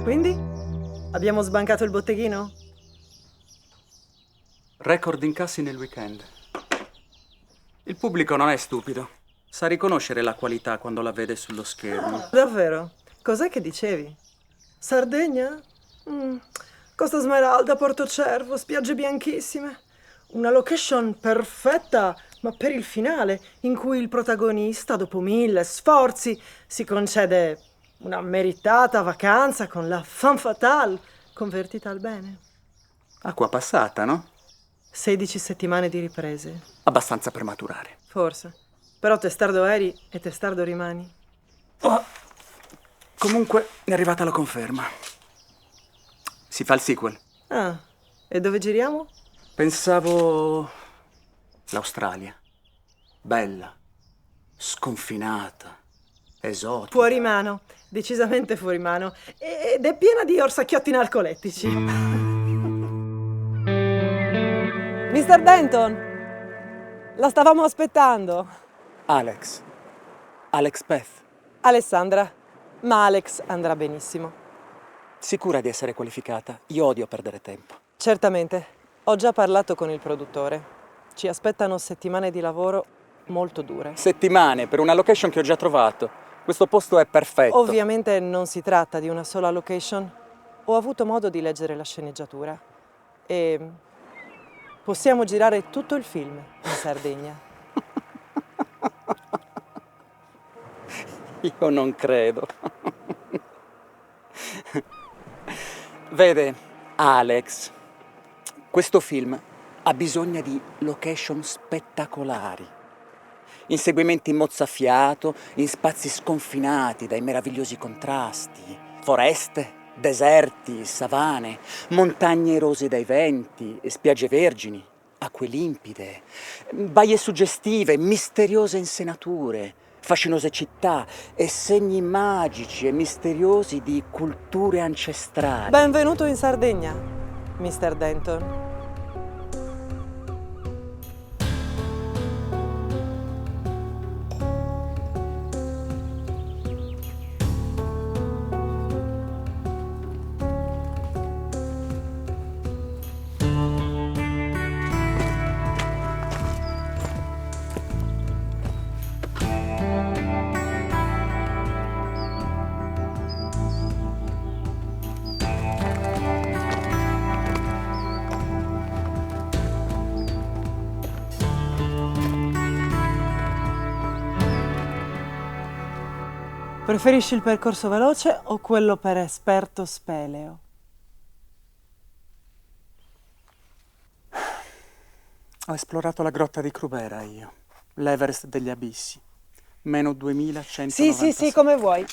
Quindi? Abbiamo sbancato il botteghino? Record incassi nel weekend. Il pubblico non è stupido. Sa riconoscere la qualità quando la vede sullo schermo. Davvero? Cos'è che dicevi? Sardegna? Mm. Costa Smeralda, Portocervo, spiagge bianchissime. Una location perfetta, ma per il finale, in cui il protagonista, dopo 1000 sforzi, si concede una meritata vacanza con la femme fatale convertita al bene. Acqua passata, no? 16 settimane di riprese. Abbastanza prematurare. Forse. Però testardo eri e testardo rimani. Oh, comunque è arrivata la conferma. Si fa il sequel. Ah, e dove giriamo? Pensavo l'Australia. Bella, sconfinata, esotica. Fuori mano, decisamente fuori mano. Ed è piena di orsacchiotti narcolettici. Mr. Denton, la stavamo aspettando. Alex Beth, Alessandra, ma Alex andrà benissimo. sicura di essere qualificata? Io odio perdere tempo. Certamente, ho già parlato con il produttore. Ci aspettano settimane di lavoro molto dure. Settimane per una location che ho già trovato. Questo posto è perfetto. Ovviamente non si tratta di una sola location. Ho avuto modo di leggere la sceneggiatura e possiamo girare tutto il film in Sardegna. Io non credo. Vede, Alex, questo film ha bisogno di location spettacolari. Inseguimenti mozzafiato, in spazi sconfinati dai meravigliosi contrasti, foreste, deserti, savane, montagne erose dai venti, spiagge vergini, acque limpide, baie suggestive, misteriose insenature, fascinose città e segni magici e misteriosi di culture ancestrali. Benvenuto in Sardegna, Mr. Denton. Preferisci il percorso veloce o quello per esperto speleo? Ho esplorato la grotta di Crubera io, l'Everest degli abissi, meno 2196. Sì, come vuoi.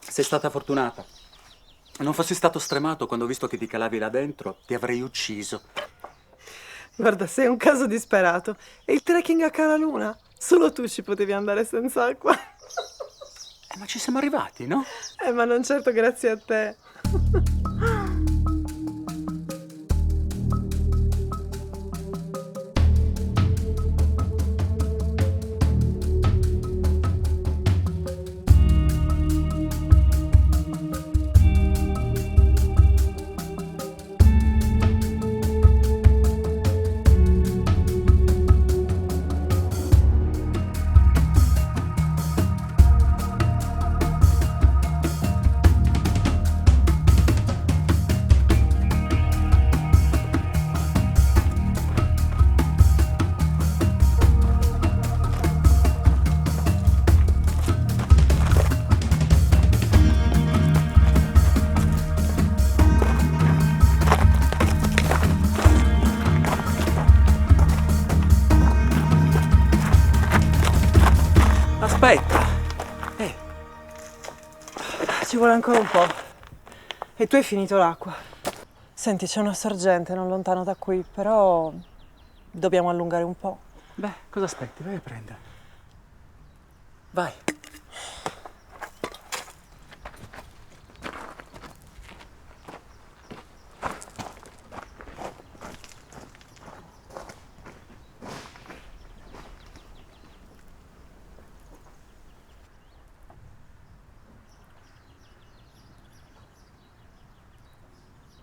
Sei stata fortunata. Non fossi stato stremato quando ho visto che ti calavi là dentro, ti avrei ucciso. Guarda, sei un caso disperato. E il trekking a Cala Luna? Solo tu ci potevi andare senza acqua. Ma ci siamo arrivati, no? Ma non certo grazie a te. Aspetta! Ci vuole ancora un po'. E tu hai finito l'acqua. Senti, c'è una sorgente non lontano da qui, però dobbiamo allungare un po'. Beh, cosa aspetti? Vai a prendere. Vai.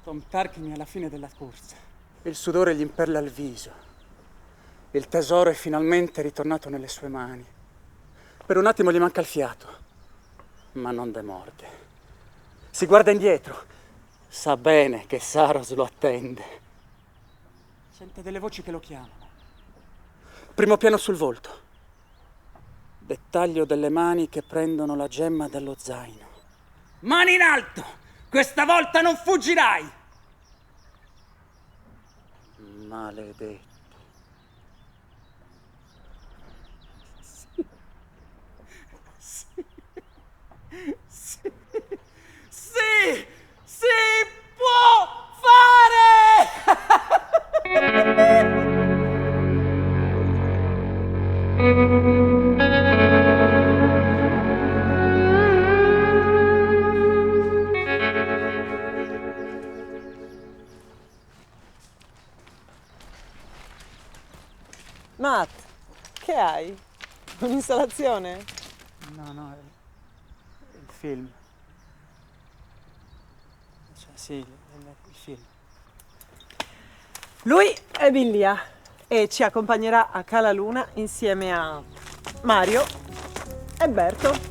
Tom Tarkin è alla fine della corsa. Il sudore gli imperla il viso. Il tesoro è finalmente ritornato nelle sue mani. Per un attimo gli manca il fiato, ma non demorde. Si guarda indietro. Sa bene che Saros lo attende. Sente delle voci che lo chiamano. Primo piano sul volto. Dettaglio delle mani che prendono la gemma dallo zaino. Mani in alto! Questa volta non fuggirai! Maledetto. Sì! Si può Matt, che hai? Un'installazione? No, è il film. Cioè, sì, il film. Lui è Billia e ci accompagnerà a Cala Luna insieme a Mario e Berto.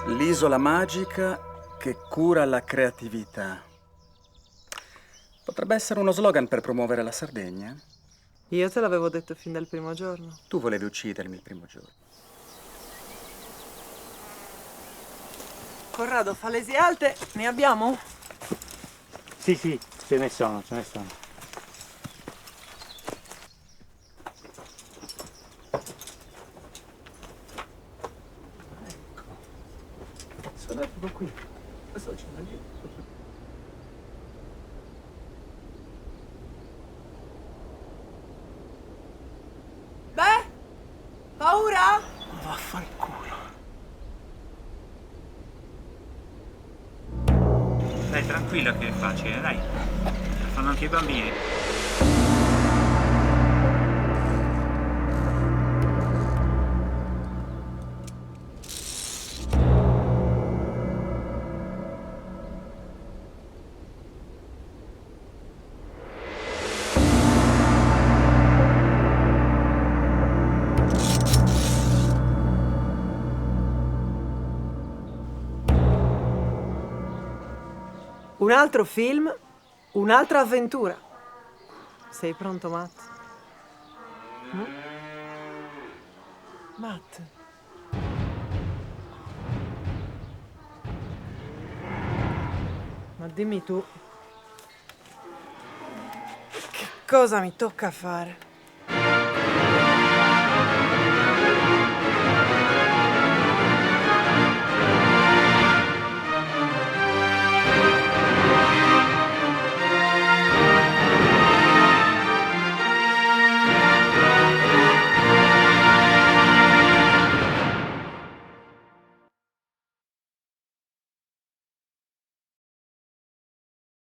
L'isola magica che cura la creatività. Potrebbe essere uno slogan per promuovere la Sardegna? Io te l'avevo detto fin dal primo giorno. Tu volevi uccidermi il primo giorno. Corrado, falesi alte, ne abbiamo? Sì, ce ne sono. Sono proprio qui. Questo c'è da lì. Beh, paura? Vaffanculo. tranquilla che è facile, dai. La fanno anche i bambini. Un altro film, un'altra avventura. Sei pronto, Matt? Matt? Ma dimmi tu, che cosa mi tocca fare?